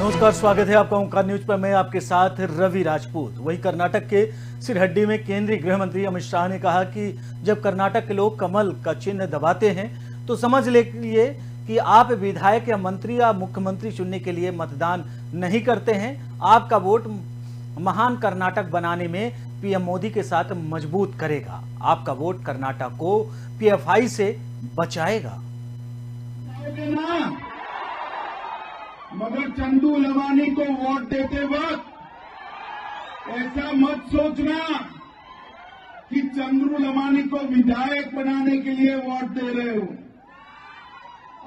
नमस्कार, स्वागत है आपका ओंकार न्यूज पर। मैं आपके साथ रवि राजपूत। वही कर्नाटक के सिरहट्टी में केंद्रीय गृह मंत्री अमित शाह ने कहा कि जब कर्नाटक के लोग कमल का चिन्ह दबाते हैं तो समझ लिए कि आप विधायक या मंत्री या मुख्यमंत्री चुनने के लिए मतदान नहीं करते हैं। आपका वोट महान कर्नाटक बनाने में पीएम मोदी के साथ मजबूत करेगा। आपका वोट कर्नाटक को पीएफआई से बचाएगा। मगर चंदू लवानी को वोट देते वक्त ऐसा मत सोचना कि चंदू लवानी को विधायक बनाने के लिए वोट दे रहे हो।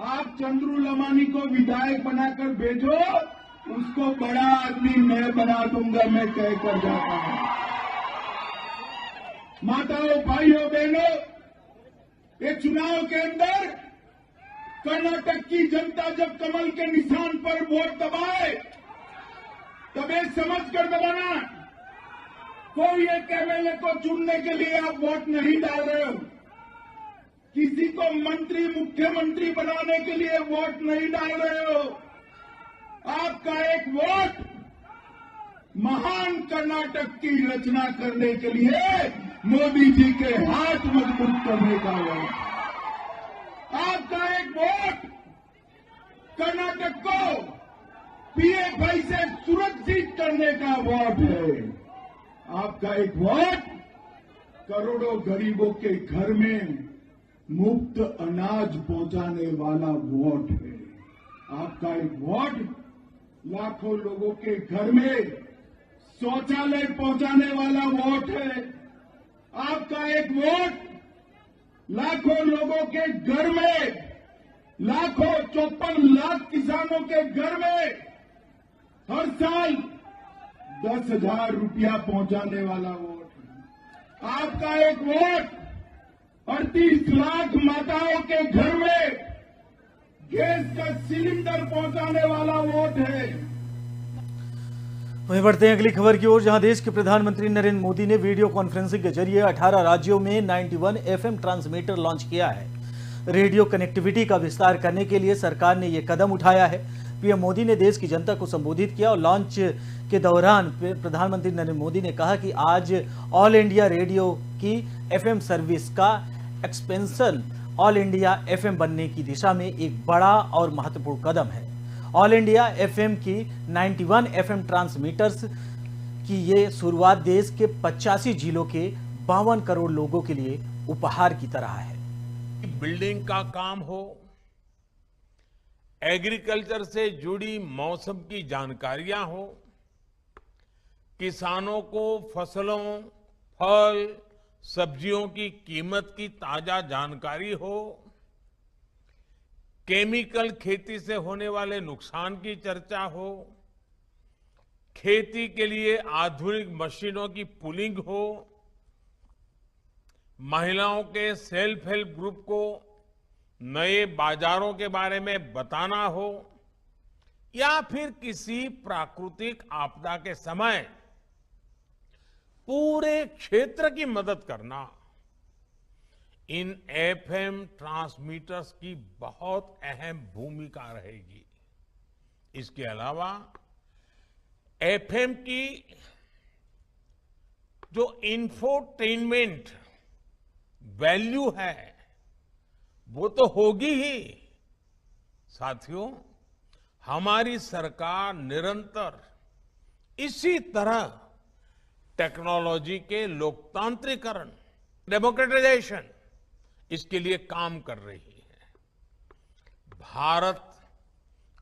आप चंदू लवानी को विधायक बनाकर भेजो, उसको बड़ा आदमी मैं बना दूंगा, मैं कहकर जाता हूं। माताओं, भाइयों, बहनों, ये चुनाव के अंदर कर्नाटक की जनता जब कमल के निशान पर वोट दबाए तब ये समझ कर दबाना, कोई एक एमएलए को चुनने के लिए आप वोट नहीं डाल रहे हो, किसी को मंत्री मुख्यमंत्री बनाने के लिए वोट नहीं डाल रहे हो। आपका एक वोट महान कर्नाटक की रचना करने के लिए मोदी जी के हाथ मजबूत करने का वोट। आपका एक वोट कर्नाटक को पीएफआई से सुरक्षित करने का वोट है। आपका एक वोट करोड़ों गरीबों के घर में मुफ्त अनाज पहुंचाने वाला वोट है। आपका एक वोट लाखों लोगों के घर में शौचालय पहुंचाने वाला वोट है। आपका एक वोट लाखों लोगों के घर में, लाखों 54 लाख किसानों के घर में हर साल 10,000 रुपया पहुंचाने वाला वोट है। आपका एक वोट 38 लाख माताओं के घर में गैस का सिलेंडर पहुंचाने वाला वोट है। वहीं बढ़ते हैं अगली खबर की ओर, जहां देश के प्रधानमंत्री नरेंद्र मोदी ने वीडियो कॉन्फ्रेंसिंग के जरिए 18 राज्यों में 91 एफएम ट्रांसमीटर लॉन्च किया है। रेडियो कनेक्टिविटी का विस्तार करने के लिए सरकार ने यह कदम उठाया है। पीएम मोदी ने देश की जनता को संबोधित किया और लॉन्च के दौरान प्रधानमंत्री नरेंद्र मोदी ने कहा कि आज ऑल इंडिया रेडियो की एफएम सर्विस का एक्सपेंशन ऑल इंडिया एफएम बनने की दिशा में एक बड़ा और महत्वपूर्ण कदम है। ऑल इंडिया एफएम की 91 एफएम ट्रांसमीटर्स की ये शुरुआत देश के 85 जिलों के 52 करोड़ लोगों के लिए उपहार की तरह है। बिल्डिंग का काम हो, एग्रीकल्चर से जुड़ी मौसम की जानकारियां हो, किसानों को फसलों, फल, सब्जियों की कीमत की ताजा जानकारी हो, केमिकल खेती से होने वाले नुकसान की चर्चा हो, खेती के लिए आधुनिक मशीनों की पुलिंग हो, महिलाओं के सेल्फ हेल्प ग्रुप को नए बाजारों के बारे में बताना हो, या फिर किसी प्राकृतिक आपदा के समय पूरे क्षेत्र की मदद करना, इन एफएम ट्रांसमीटर्स की बहुत अहम भूमिका रहेगी। इसके अलावा एफएम की जो इंफोटेनमेंट वैल्यू है वो तो होगी ही। साथियों, हमारी सरकार निरंतर इसी तरह टेक्नोलॉजी के लोकतांत्रिकरण, डेमोक्रेटाइजेशन, इसके लिए काम कर रही है। भारत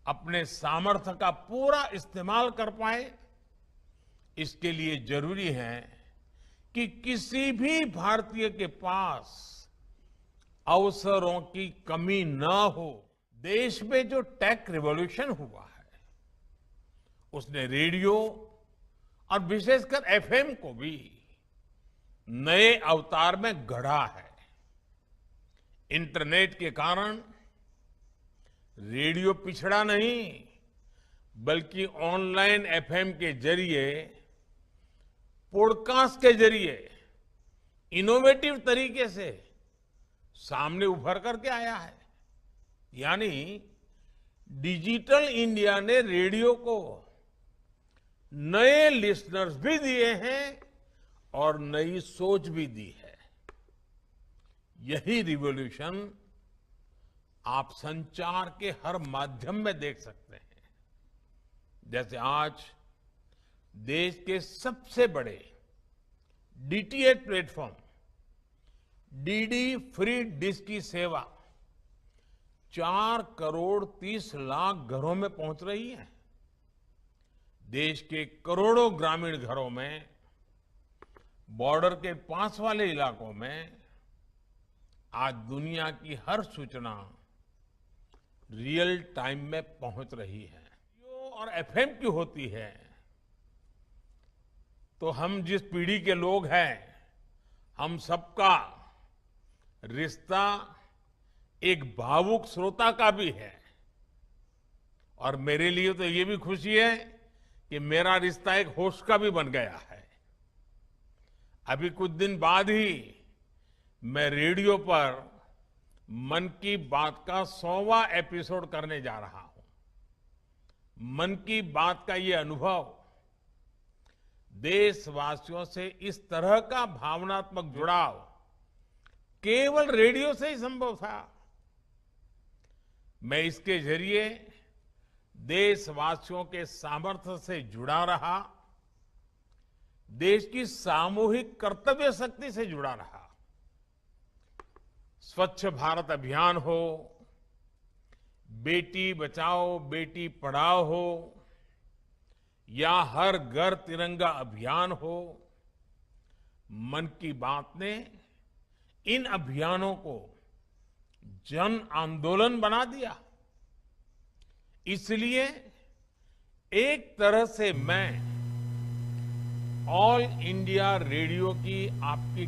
अपने सामर्थ्य का पूरा इस्तेमाल कर पाए, इसके लिए जरूरी है कि किसी भी भारतीय के पास अवसरों की कमी न हो। देश में जो टेक रिवॉल्यूशन हुआ है उसने रेडियो और विशेषकर एफएम को भी नए अवतार में गढ़ा है। इंटरनेट के कारण रेडियो पिछड़ा नहीं, बल्कि ऑनलाइन एफएम के जरिए, पॉडकास्ट के जरिए इनोवेटिव तरीके से सामने उभर करके आया है। यानी डिजिटल इंडिया ने रेडियो को नए लिसनर्स भी दिए हैं और नई सोच भी दी है। यही रिवॉल्यूशन आप संचार के हर माध्यम में देख सकते हैं। जैसे आज देश के सबसे बड़े DTH platform DD free dish की सेवा 4 करोड़ 30 लाख घरों में पहुंच रही है। देश के करोड़ों ग्रामीण घरों में, बॉर्डर के पास वाले इलाकों में आज दुनिया की हर सूचना रियल टाइम में पहुंच रही है। और एफएम की होती है तो हम जिस पीढ़ी के लोग हैं, हम सबका रिश्ता एक भावुक श्रोता का भी है। और मेरे लिए तो ये भी खुशी है कि मेरा रिश्ता एक होस्ट का भी बन गया है। अभी कुछ दिन बाद ही मैं रेडियो पर मन की बात का 100वां एपिसोड करने जा रहा हूं। मन की बात का ये अनुभव देशवासियों से इस तरह का भावनात्मक जुड़ाव केवल रेडियो से ही संभव था। मैं इसके जरिए देशवासियों के सामर्थ्य से जुड़ा रहा, देश की सामूहिक कर्तव्य शक्ति से जुड़ा रहा। स्वच्छ भारत अभियान हो, बेटी बचाओ बेटी पढ़ाओ हो, या हर घर तिरंगा अभियान हो, मन की बात ने इन अभियानों को जन आंदोलन बना दिया। इसलिए एक तरह से मैं ऑल इंडिया रेडियो की आपकी।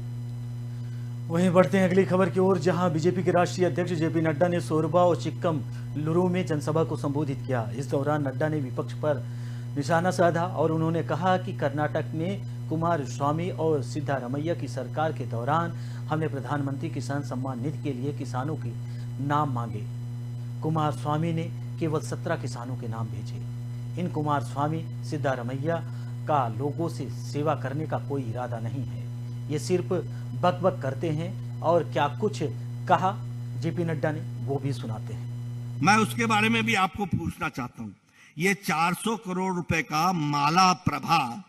वहीं बढ़ते हैं अगली खबर की ओर, जहां बीजेपी के राष्ट्रीय अध्यक्ष जेपी नड्डा ने सोरबा और चिक्कम लुरु में जनसभा को संबोधित किया। इस दौरान नड्डा ने विपक्ष पर निशाना साधा और उन्होंने कहा कि कर्नाटक में कुमारस्वामी और सिद्धारमैया की सरकार के दौरान हमने प्रधानमंत्री किसान सम्मान निधि के लिए किसानों के नाम मांगे। कुमारस्वामी ने केवल 17 किसानों के नाम भेजे। इन कुमारस्वामी सिद्धारमैया का लोगों से सेवा करने का कोई इरादा नहीं है, ये सिर्फ बकबक करते हैं। और क्या कुछ कहा जेपी नड्डा ने, वो भी सुनाते हैं। मैं उसके बारे में भी आपको पूछना चाहता हूं। ये 400 करोड़ रुपए का माला प्रभा,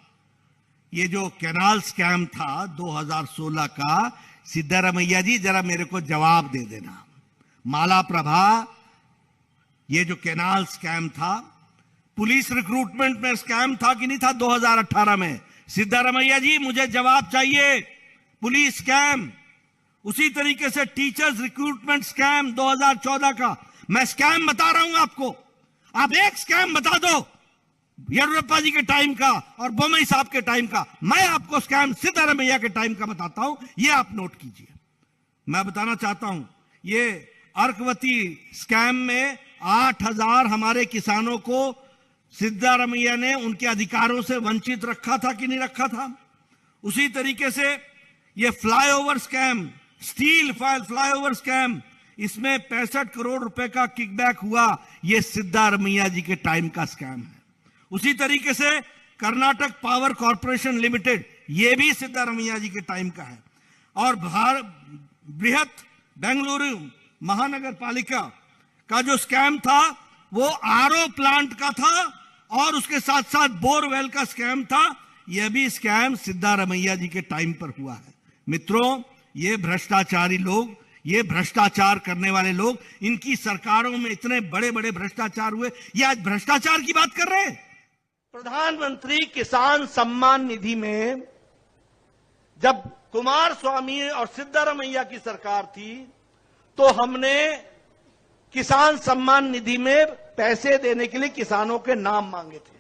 ये जो कैनाल स्कैम था 2016 का, सिद्धारमैया जी जरा मेरे को जवाब दे देना। माला प्रभा, ये जो कैनाल स्कैम था, पुलिस रिक्रूटमेंट में स्कैम था कि नहीं था 2018 में? सिद्धारमैया जी मुझे जवाब चाहिए। पुलिस स्कैम, उसी तरीके से टीचर्स रिक्रूटमेंट स्कैम 2014 का। मैं स्कैम बता रहा हूं आपको, आप एक स्कैम बता दो येडियुरप्पा जी के टाइम का और बोम्मई साहब के टाइम का। मैं आपको स्कैम सिद्धारमैया के टाइम का बताता हूं, ये आप नोट कीजिए। मैं बताना चाहता हूं, ये अर्कवती स्कैम में 8,000 हमारे किसानों को सिद्धारमैया ने उनके अधिकारों से वंचित रखा था कि नहीं रखा था। उसी तरीके से ये flyover scam, steel flyover scam, इसमें 65 करोड़ रुपए का किकबैक हुआ, ये सिद्धारमैया जी के टाइम का स्कैम है। उसी तरीके से कर्नाटक पावर कॉर्पोरेशन लिमिटेड, ये भी सिद्धारमैया जी के टाइम का है। और बृहत बेंगलुरु महानगर पालिका का जो स्कैम था वो आरओ प्लांट का था और उसके साथ साथ बोरवेल का स्कैम था, यह भी स्कैम सिद्धारमैया जी के टाइम पर हुआ है। मित्रों, ये भ्रष्टाचारी लोग, ये भ्रष्टाचार करने वाले लोग, इनकी सरकारों में इतने बड़े बड़े भ्रष्टाचार हुए, ये आज भ्रष्टाचार की बात कर रहे हैं। प्रधानमंत्री किसान सम्मान निधि में जब कुमारस्वामी और सिद्धारमैया की सरकार थी तो हमने किसान सम्मान निधि में पैसे देने के लिए किसानों के नाम मांगे थे।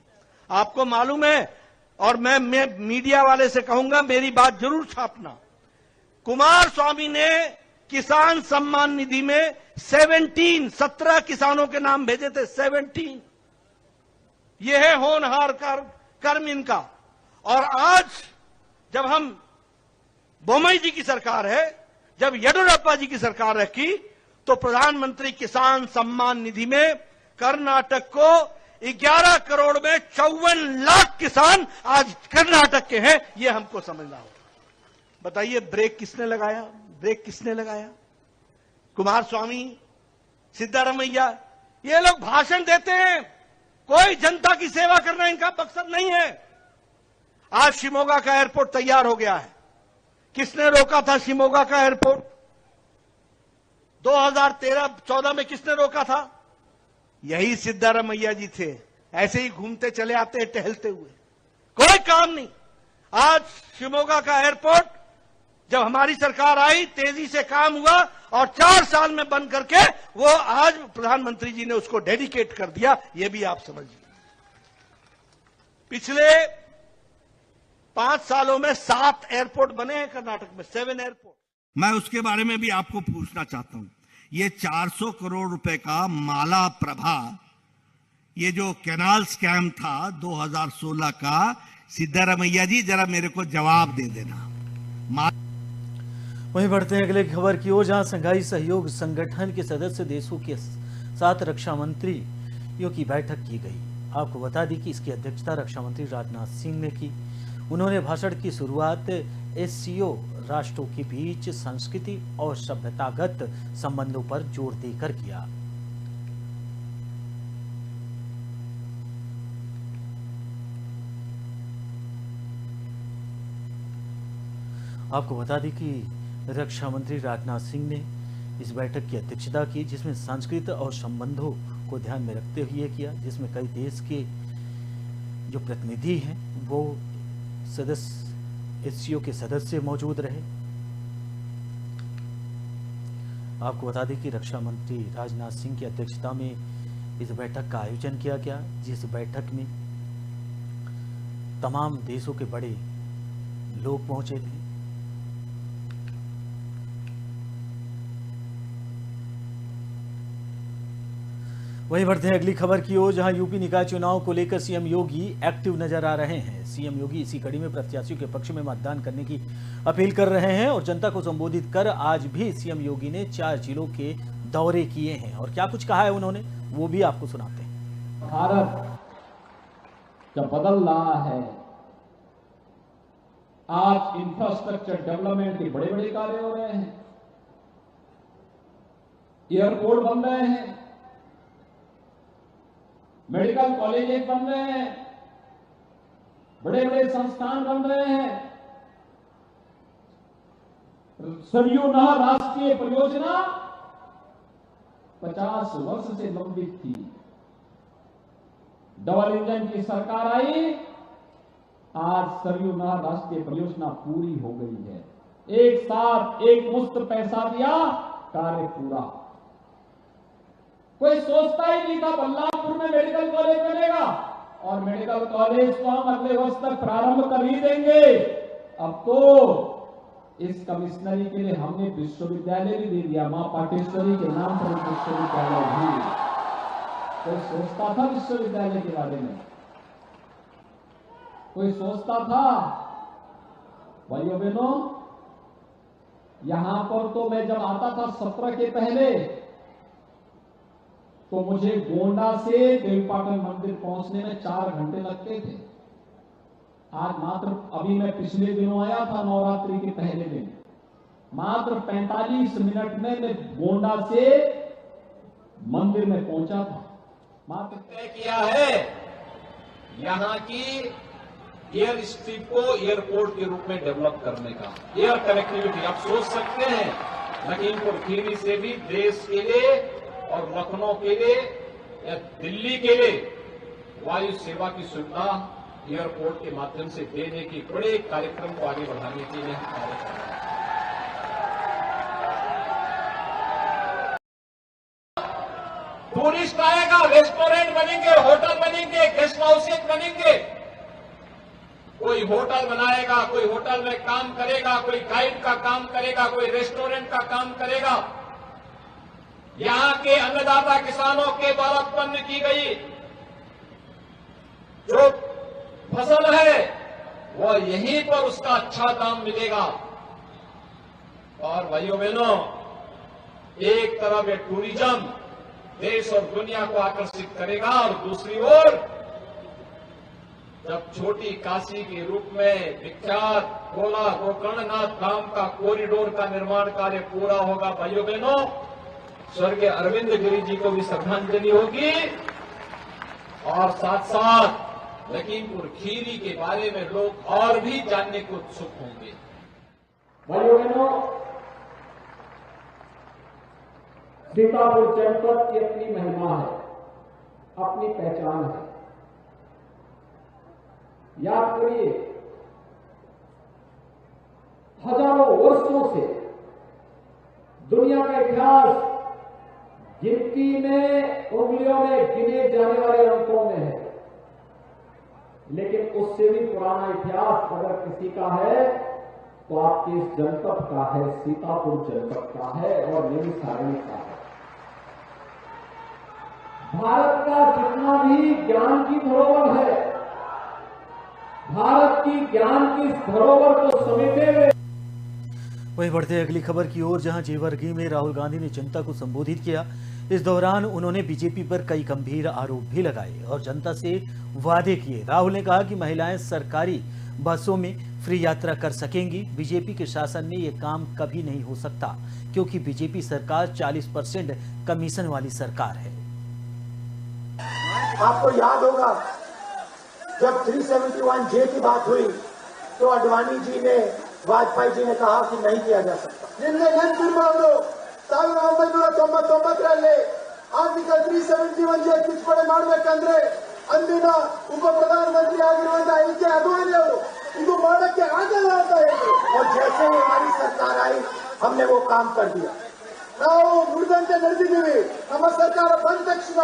आपको मालूम है, और मैं मीडिया वाले से कहूंगा मेरी बात जरूर छापना, कुमारस्वामी ने किसान सम्मान निधि में 17 किसानों के नाम भेजे थे। 17। यह है होनहार कर्म इनका। और आज जब हम बोम्मई जी की सरकार है, जब येडियुरप्पा जी की सरकार रखी, तो प्रधानमंत्री किसान सम्मान निधि में कर्नाटक को 11 करोड़ में 54 लाख किसान आज कर्नाटक के हैं, ये हमको समझना होगा। बताइए ब्रेक किसने लगाया? ब्रेक किसने लगाया? कुमार स्वामी, सिद्धारमैया, ये लोग भाषण देते हैं, कोई जनता की सेवा करना इनका मकसद नहीं है। आज शिमोगा का एयरपोर्ट तैयार हो गया है। किसने रोका था शिमोगा का एयरपोर्ट? 2013-14 में किसने रोका था? यही सिद्धारमैया जी थे। ऐसे ही घूमते चले आते टहलते हुए, कोई काम नहीं। आज शिमोगा का एयरपोर्ट जब हमारी सरकार आई, तेजी से काम हुआ और 4 साल में बंद करके वो आज प्रधानमंत्री जी ने उसको डेडिकेट कर दिया। ये भी आप समझिए। पिछले 5 सालों में 7 एयरपोर्ट बने हैं कर्नाटक में, 7 एयरपोर्ट। मैं उसके बारे में भी आपको पूछना चाहता हूं। ये 400 करोड़ रुपए का माला प्रभा, ये जो कैनाल स्कैम था 2016 का, सिद्धारमैया जी जरा मेरे को जवाब दे देना। वहीं बढ़ते हैं अगले खबर की ओर, जहां संघाई सहयोग संगठन के सदस्य देशों के साथ रक्षा मंत्रियों की बैठक की गई। आपको बता दी कि इसकी अध्यक्षता रक्षा मंत्री राजनाथ सिंह ने की। उन्होंने भाषण की शुरुआत एससीओ राष्ट्रों के बीच संस्कृति और सभ्यतागत संबंधों पर जोर देकर किया। आपको बता दें कि रक्षा मंत्री राजनाथ सिंह ने इस बैठक की अध्यक्षता की, जिसमें संस्कृत और संबंधों को ध्यान में रखते हुए किया, जिसमें कई देश के जो प्रतिनिधि हैं वो सदस्य एससीओ के सदस्य मौजूद रहे। आपको बता दें कि रक्षा मंत्री राजनाथ सिंह की अध्यक्षता में इस बैठक का आयोजन किया गया, जिस बैठक में तमाम देशों के बड़े लोग पहुंचे थे। वहीं बढ़ते हैं अगली खबर की ओर, जहां यूपी निकाय चुनाव को लेकर सीएम योगी एक्टिव नजर आ रहे हैं। सीएम योगी इसी कड़ी में प्रत्याशियों के पक्ष में मतदान करने की अपील कर रहे हैं और जनता को संबोधित कर आज भी सीएम योगी ने 4 जिलों के दौरे किए हैं और क्या कुछ कहा है उन्होंने, वो भी आपको सुनाते हैं। भारत जब बदल रहा है, आज इंफ्रास्ट्रक्चर डेवलपमेंट के बड़े बड़े कार्य हो रहे हैं, एयरपोर्ट बन रहे हैं, मेडिकल कॉलेजेस बन रहे हैं, बड़े बड़े संस्थान बन रहे हैं। सरयू नहर राष्ट्रीय परियोजना 50 वर्ष से लंबित थी। डबल इंजन की सरकार आई, आज सरयू नहर राष्ट्रीय परियोजना पूरी हो गई है। एक साथ एक मुश्त पैसा दिया, कार्य पूरा। कोई सोचता ही नहीं था बल्लारपुर में मेडिकल कॉलेज बनेगा, और मेडिकल कॉलेज को हम अगले वर्ष तक प्रारंभ कर ही देंगे। अब तो इस कमिश्नरी के लिए हमने विश्वविद्यालय भी दे दिया, मां पाटेश्वरी के नाम पर विश्वविद्यालय भी। कोई सोचता था विश्वविद्यालय के बारे में? कोई सोचता था? भाइयों बहनों, यहां पर तो मैं जब आता था 17 के पहले, तो मुझे गोंडा से देवीपाटन मंदिर पहुंचने में 4 घंटे लगते थे। आज मात्र, अभी मैं पिछले दिनों आया था नवरात्रि के पहले दिन, मात्र 45 मिनट में मैं गोंडा से मंदिर में पहुंचा था। मात्र तय किया है यहां की एयर स्ट्रिप को एयरपोर्ट के रूप में डेवलप करने का। एयर कनेक्टिविटी आप सोच सकते हैं, लखीमपुर खीरी से भी देश के लिए और लखनऊ के लिए या दिल्ली के लिए वायु सेवा की सुविधा एयरपोर्ट के माध्यम से देने की बड़े कार्यक्रम को आगे बढ़ाने के लिए हम कार्य कर रहे हैं। टूरिस्ट आएगा, रेस्टोरेंट बनेंगे, होटल बनेंगे, गेस्ट हाउसेज बनेंगे। कोई होटल बनाएगा, कोई होटल में काम करेगा, कोई गाइड का काम करेगा, कोई रेस्टोरेंट का काम करेगा। यहां के अन्नदाता किसानों के द्वारा उत्पन्न की गई जो फसल है वो यहीं पर उसका अच्छा दाम मिलेगा। और भाइयों बहनों, एक तरफ ये टूरिज्म देश और दुनिया को आकर्षित करेगा। और दूसरी ओर जब छोटी काशी के रूप में विख्यात गोला गोकर्णनाथ धाम का कॉरिडोर का निर्माण कार्य पूरा होगा, भाइयों बहनों, स्वर्गीय अरविंद गिरी जी को भी श्रद्धांजलि होगी और साथ साथ लखीमपुर खीरी के बारे में लोग और भी जानने को उत्सुक होंगे। भाइयों बहनों, सीतापुर जनपद की अपनी महिमा है, अपनी पहचान है। याद करिए, हजारों वर्षों से दुनिया का इतिहास गिनती में उंगलियों में गिने जाने वाले अंकों में है, लेकिन उससे भी पुराना इतिहास अगर किसी का है तो आपके इस जनपद का है, सीतापुर जनपद का है और नैमिषारण्य का है। भारत का जितना भी ज्ञान की धरोहर है, भारत की ज्ञान की धरोहर को समेटे हुए। वहीं बढ़ते अगली खबर की ओर, जहां जेवर्गी में राहुल गांधी ने जनता को संबोधित किया। इस दौरान उन्होंने बीजेपी पर कई गंभीर आरोप भी लगाए और जनता से वादे किए। राहुल ने कहा कि महिलाएं सरकारी बसों में फ्री यात्रा कर सकेंगी। बीजेपी के शासन में यह काम कभी नहीं हो सकता, क्योंकि बीजेपी सरकार 40% कमीशन वाली सरकार है। आपको याद होगा जब 371J की बात हुई तो अडवाणी जी ने, वाजपेयी जी ने कहा कि नहीं किया जा सकता। ನಿನ್ನೆ ನೆನಪಿರಬಹುದು, 1999ರಲ್ಲಿ ಆರ್ಟಿಕಲ್ 371J ತಿದ್ದುಪಡಿ ಮಾಡಬೇಕಂದ್ರೆ ಅಂದಿನ ಉಪ ಪ್ರಧಾನಮಂತ್ರಿ ಆಗಿರುವಂತಹ ಎಲ್.ಕೆ. ಅಡ್ವಾಣಿ ಅವರು ಇದು ಮಾಡಕ್ಕೆ ಆಗಲ್ಲ ಅಂತ ಹೇಳಿದ್ರು। और जैसे ही हमारी सरकार आई हमने वो काम कर दिया। ನಾವು ನುಡಿದಂತೆ ನಡೆದಿದ್ದೀವಿ। ನಮ್ಮ ಸರ್ಕಾರ ಬಂದ ತಕ್ಷಣ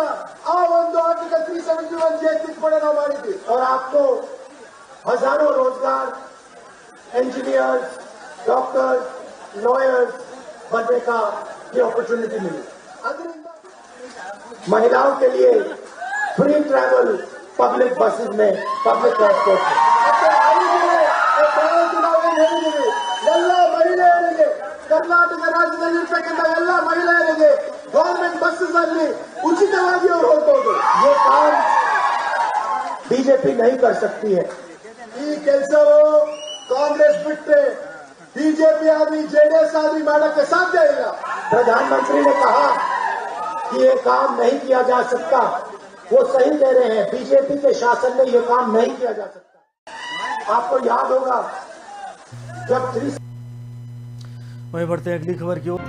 ಆ ಒಂದು ಆರ್ಟಿಕल 371J ತಿದ್ದುಪಡಿ ನಾವು ಮಾಡಿದ್ವಿ। और आपको हजारों रोजगार, इंजीनियर्स, डॉक्टर्स, लॉयर्स बनने का ये अपॉर्चुनिटी मिली। महिलाओं के लिए फ्री ट्रैवल पब्लिक बसेस में, पब्लिक ट्रांसपोर्ट में ಎಲ್ಲ ಮಹಿಳೆಯರಿಗೆ, ಕರ್ನಾಟಕ ರಾಜ್ಯದಲ್ಲಿರ್ತಕ್ಕಂಥ ಎಲ್ಲ ಮಹಿಳೆಯರಿಗೆ ಗವರ್ಮೆಂಟ್ ಬಸ್ಸಸ್ ಅಲ್ಲಿ ಉಚಿತವಾಗಿ ಅವರು ಹೋಗ್ಬೋದು। ये काम बीजेपी नहीं कर सकती है। ಈ ಕೆಲಸವು ಕಾಂಗ್ರೆಸ್ ಬಿಟ್ಟರೆ बीजेपी आदमी, जेडीएस आदमी ಮಾಡಕ್ಕೆ ಸಾಧ್ಯ ಇಲ್ಲ। प्रधानमंत्री ने कहा कि ये काम नहीं किया जा सकता, वो सही कह रहे हैं। बीजेपी के शासन में ये काम नहीं किया जा सकता। आपको याद होगा जब वहीं बढ़ते अगली खबर की ओर।